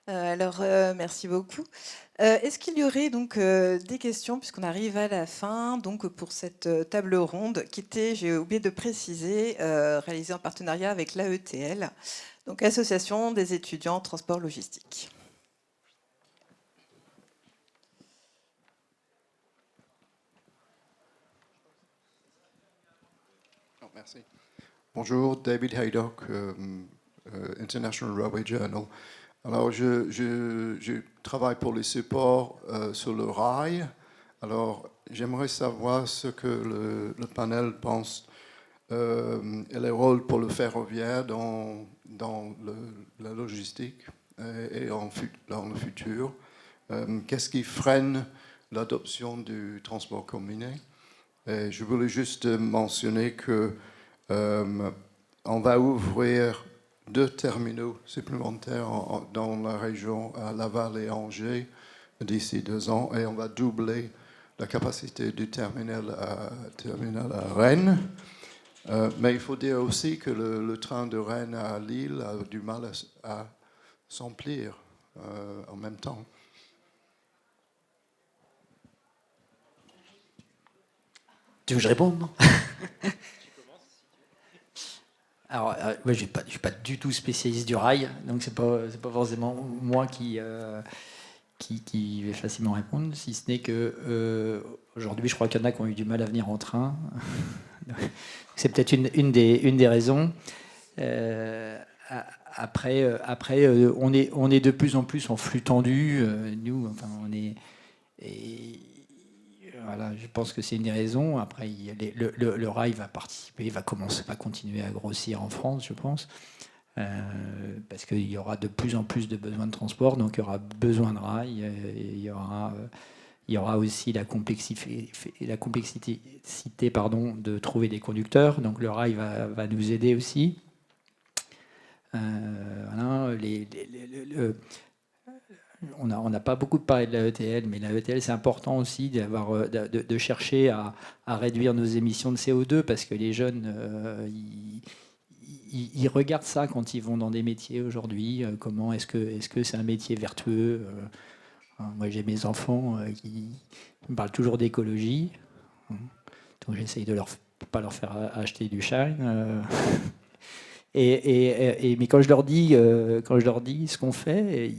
Alors merci beaucoup. Est-ce qu'il y aurait donc des questions, puisqu'on arrive à la fin, donc pour cette table ronde qui était, j'ai oublié de préciser, réalisée en partenariat avec l'AETL, donc Association des étudiants en transport logistique. Merci. Bonjour, David Haydock, International Railway Journal. Alors, je travaille pour les supports sur le rail. Alors, j'aimerais savoir ce que le panel pense et les rôles pour le ferroviaire dans la logistique et dans le futur. Qu'est-ce qui freine l'adoption du transport combiné? Et je voulais juste mentionner que on va ouvrir 2 terminaux supplémentaires dans la région à Laval et Angers d'ici 2 ans et on va doubler la capacité du terminal à Rennes. Mais il faut dire aussi que le train de Rennes à Lille a du mal à s'emplir en même temps. Tu veux que je réponde, non? Alors, je ne suis pas du tout spécialiste du rail, donc c'est pas forcément moi qui vais facilement répondre, si ce n'est que aujourd'hui, je crois qu'il y en a qui ont eu du mal à venir en train. C'est peut-être une des raisons. Après, on est de plus en plus en flux tendu. Nous, enfin, voilà, je pense que c'est une des raisons. Après, le rail va participer, va continuer à grossir en France, je pense, parce qu'il y aura de plus en plus de besoins de transport, donc il y aura besoin de rail. Il y aura aussi la complexité de trouver des conducteurs, donc le rail va nous aider aussi. Voilà, on n'a pas beaucoup parlé de la ETL, mais la ETL, c'est important aussi de chercher à réduire nos émissions de CO2, parce que les jeunes, ils regardent ça quand ils vont dans des métiers aujourd'hui. Comment est-ce que c'est un métier vertueux? Moi, j'ai mes enfants qui me parlent toujours d'écologie, donc j'essaye de pas leur faire acheter du Shine. Mais quand je leur dis ce qu'on fait,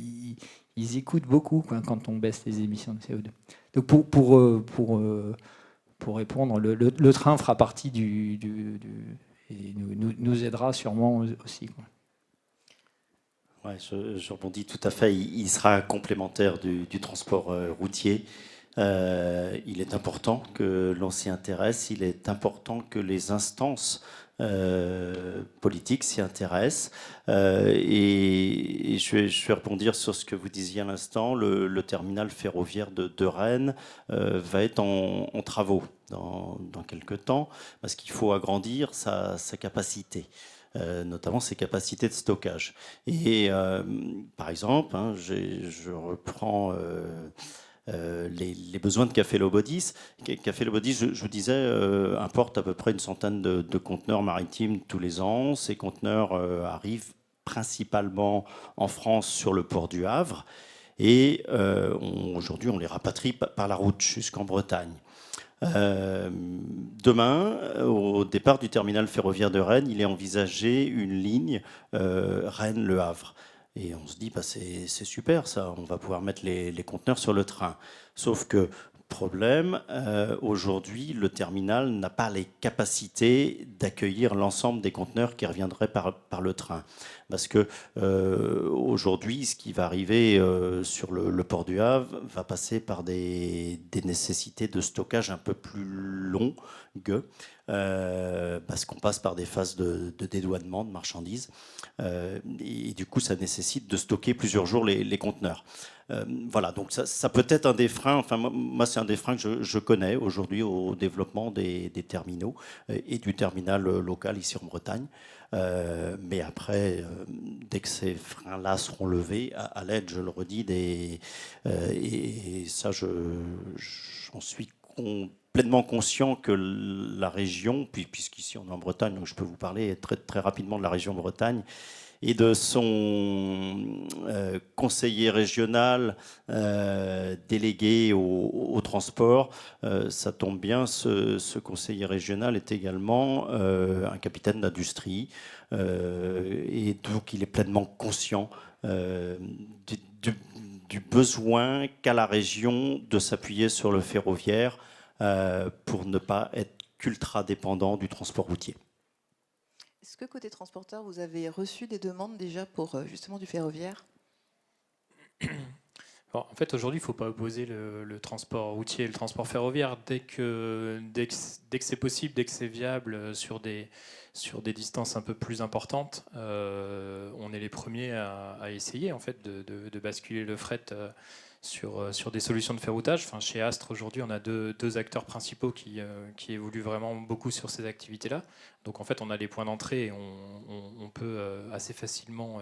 ils écoutent beaucoup quand on baisse les émissions de CO2. Donc pour répondre, le train fera partie et nous aidera sûrement aussi, quoi. Ouais, je rebondis tout à fait. Il sera complémentaire du transport routier. Il est important que l'on s'y intéresse. Il est important que les instances politiques s'y intéressent. Et je vais rebondir sur ce que vous disiez à l'instant. Le terminal ferroviaire de Rennes va être en travaux dans quelques temps, parce qu'il faut agrandir sa capacité. Notamment ses capacités de stockage. Et par exemple, je reprends les besoins de Café Lobodis. Café Lobodis, je vous disais, importe à peu près une centaine de conteneurs maritimes tous les ans. Ces conteneurs arrivent principalement en France sur le port du Havre. Et aujourd'hui, on les rapatrie par la route jusqu'en Bretagne. Demain, au départ du terminal ferroviaire de Rennes, il est envisagé une ligne Rennes-Le Havre. Et on se dit, c'est super ça, on va pouvoir mettre les conteneurs sur le train. Sauf que, problème, aujourd'hui, le terminal n'a pas les capacités d'accueillir l'ensemble des conteneurs qui reviendraient par le train. Parce que aujourd'hui, ce qui va arriver sur le port du Havre va passer par des nécessités de stockage un peu plus longues, parce qu'on passe par des phases de dédouanement de marchandises. Et du coup, ça nécessite de stocker plusieurs jours les conteneurs. Voilà, donc ça peut être un des freins. Enfin, moi, c'est un des freins que je connais aujourd'hui au développement des terminaux et du terminal local ici en Bretagne. Mais après, dès que ces freins-là seront levés, à l'aide, je le redis, et ça, j'en suis pleinement conscient que la région, puisqu'ici on est en Bretagne, donc je peux vous parler très, très rapidement de la région Bretagne, et de son conseiller régional délégué au transport. Ça tombe bien, ce conseiller régional est également un capitaine d'industrie, et donc il est pleinement conscient du besoin qu'a la région de s'appuyer sur le ferroviaire pour ne pas être qu'ultra dépendant du transport routier. Est-ce que côté transporteur, vous avez reçu des demandes déjà pour justement du ferroviaire? En fait, aujourd'hui, il ne faut pas opposer le transport routier et le transport ferroviaire. Dès que c'est possible, dès que c'est viable sur des distances un peu plus importantes, on est les premiers à essayer en fait, de basculer le fret sur des solutions de ferroutage. Enfin, chez Astre, aujourd'hui, on a deux acteurs principaux qui évoluent vraiment beaucoup sur ces activités-là. Donc, en fait, on a les points d'entrée et on peut assez facilement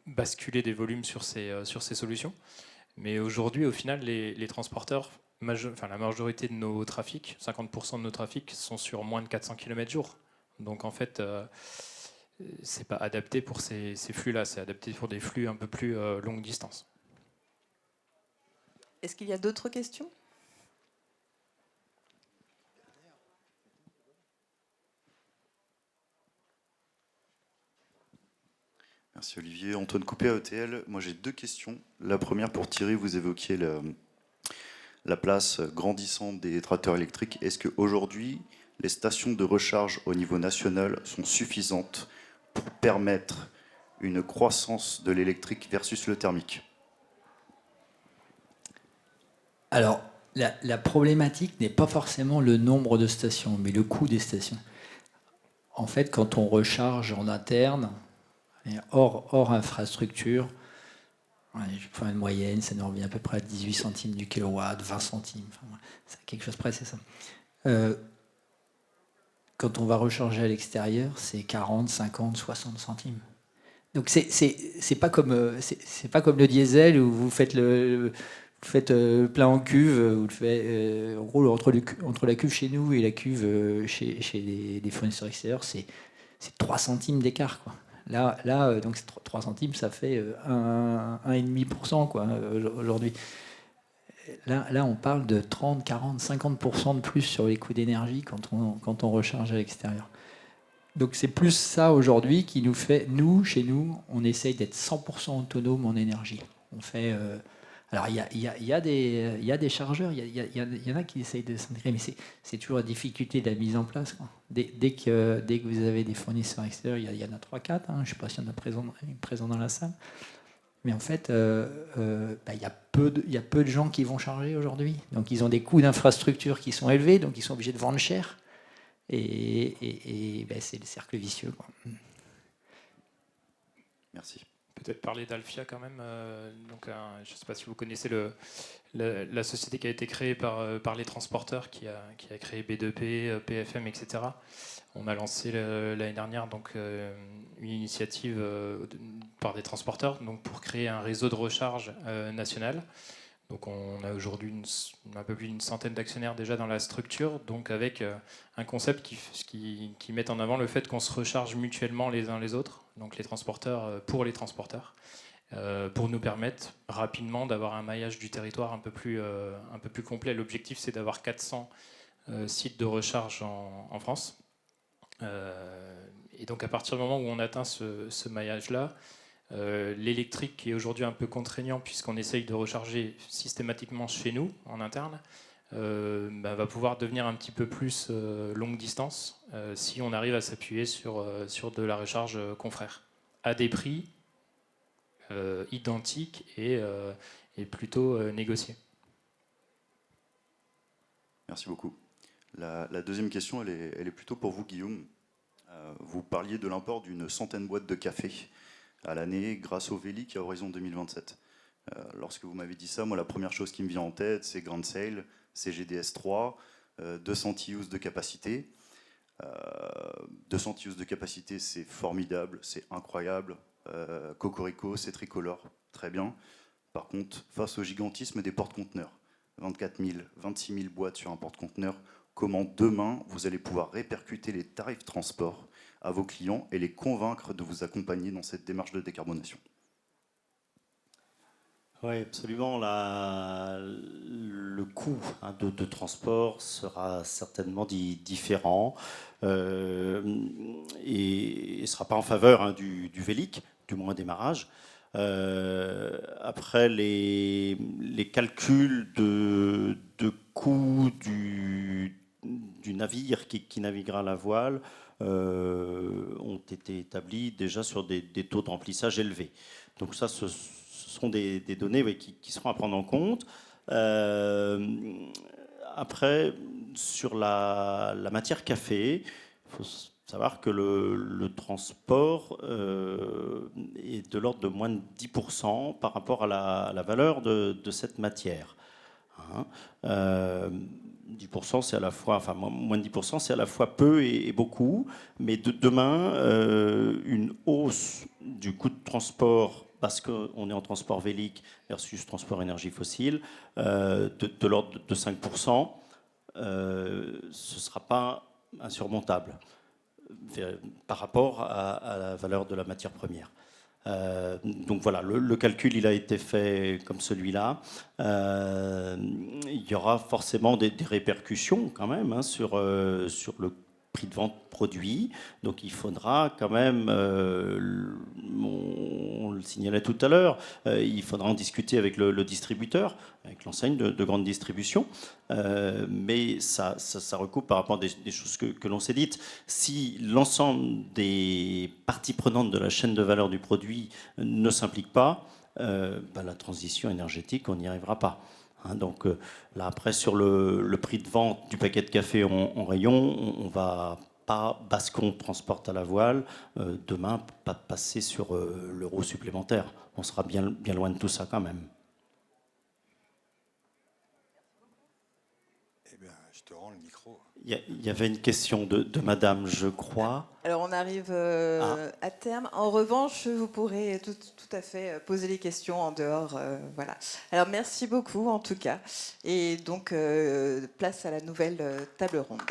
basculer des volumes sur ces solutions. Mais aujourd'hui, au final, les transporteurs, la majorité de nos trafics, 50% de nos trafics, sont sur moins de 400 km/h. Donc en fait, c'est pas adapté pour ces flux-là, c'est adapté pour des flux un peu plus longue distance. Est-ce qu'il y a d'autres questions? Merci Olivier. Antoine Coupé à ETL. Moi j'ai 2 questions. La première pour Thierry, vous évoquiez la place grandissante des tracteurs électriques. Est-ce qu'aujourd'hui, les stations de recharge au niveau national sont suffisantes pour permettre une croissance de l'électrique versus le thermique? Alors, la problématique n'est pas forcément le nombre de stations, mais le coût des stations. En fait, quand on recharge en interne, hors infrastructure, je prends une moyenne, ça nous revient à peu près à 18 centimes du kilowatt, 20 centimes, c'est quelque chose près, c'est ça. Quand on va recharger à l'extérieur, c'est 40, 50, 60 centimes. Donc c'est pas comme le diesel où vous faites plein en cuve, vous le faites, en gros entre la cuve chez nous et la cuve chez les fournisseurs extérieurs, c'est 3 centimes d'écart, quoi. Là, donc 3 centimes, ça fait 1,5% quoi, aujourd'hui. Là, on parle de 30, 40, 50% de plus sur les coûts d'énergie quand on recharge à l'extérieur. Donc c'est plus ça aujourd'hui qui nous fait, chez nous, on essaye d'être 100% autonome en énergie. On fait... alors il y a des chargeurs, il y en a qui essayent de s'intégrer, mais c'est toujours la difficulté de la mise en place, quoi. Dès que vous avez des fournisseurs extérieurs, il y en a 3-4, je ne sais pas s'il y en a présent dans la salle, mais en fait, il y a peu de gens qui vont charger aujourd'hui. Donc ils ont des coûts d'infrastructure qui sont élevés, donc ils sont obligés de vendre cher, et c'est le cercle vicieux, quoi. Merci. Peut-être parler d'Alfia quand même. Je ne sais pas si vous connaissez la société qui a été créée par les transporteurs, qui a créé B2P, PFM, etc. On a lancé l'année dernière une initiative par des transporteurs pour créer un réseau de recharge national. Donc on a aujourd'hui un peu plus d'une centaine d'actionnaires déjà dans la structure, donc avec un concept qui met en avant le fait qu'on se recharge mutuellement les uns les autres, donc les transporteurs pour les transporteurs, pour nous permettre rapidement d'avoir un maillage du territoire un peu plus complet. L'objectif, c'est d'avoir 400 sites de recharge en France. Et donc à partir du moment où on atteint ce maillage-là, l'électrique qui est aujourd'hui un peu contraignant puisqu'on essaye de recharger systématiquement chez nous en interne, va pouvoir devenir un petit peu plus longue distance si on arrive à s'appuyer sur de la recharge confrère à des prix identiques et plutôt négociés. Merci beaucoup. La deuxième question, elle est plutôt pour vous, Guillaume. Vous parliez de l'import d'une centaine de boîtes de café à l'année grâce au Vélic à horizon 2027. Lorsque vous m'avez dit ça, moi, la première chose qui me vient en tête, c'est Grand Sail, c'est GDS3, 200 TUs de capacité. 200 TUs de capacité, c'est formidable, c'est incroyable. Cocorico, c'est tricolore, très bien. Par contre, face au gigantisme des porte-conteneurs, 24 000, 26 000 boîtes sur un porte-conteneur, comment demain vous allez pouvoir répercuter les tarifs de transport à vos clients et les convaincre de vous accompagner dans cette démarche de décarbonation? Oui, absolument. Le coût de transport sera certainement différent et ne sera pas en faveur du Vélic, du moins au démarrage. Après, les calculs de coût du navire qui naviguera à la voile ont été établis déjà sur des taux de remplissage élevés. Donc ça, ce sont des données qui seront à prendre en compte. Après, sur la matière café, il faut savoir que le transport est de l'ordre de moins de 10% par rapport à la valeur de cette matière. 10%, c'est à la fois, enfin moins de 10%, c'est à la fois peu et beaucoup. Mais demain, une hausse du coût de transport parce qu'on est en transport vélique versus transport énergie fossile, de l'ordre de 5%, ce ne sera pas insurmontable par rapport à la valeur de la matière première. Donc voilà, le calcul il a été fait comme celui-là. Il y aura forcément des répercussions quand même hein, sur le prix de vente produit. Donc il faudra quand même, on le signalait tout à l'heure, il faudra en discuter avec le distributeur, avec l'enseigne de grande distribution. Mais ça recoupe par rapport à des choses que l'on s'est dites. Si l'ensemble des parties prenantes de la chaîne de valeur du produit ne s'impliquent pas, la transition énergétique, on n'y arrivera pas. Hein, donc là, après, sur le prix de vente du paquet de café en rayon, on ne va pas, parce qu'on transporte à la voile, demain, pas passer sur l'euro supplémentaire. On sera bien loin de tout ça quand même. Eh bien, je te rends le micro. Il y avait une question de madame, je crois. Alors on arrive à terme. En revanche, vous pourrez tout à fait poser les questions en dehors. Voilà. Alors merci beaucoup en tout cas. Et donc place à la nouvelle table ronde.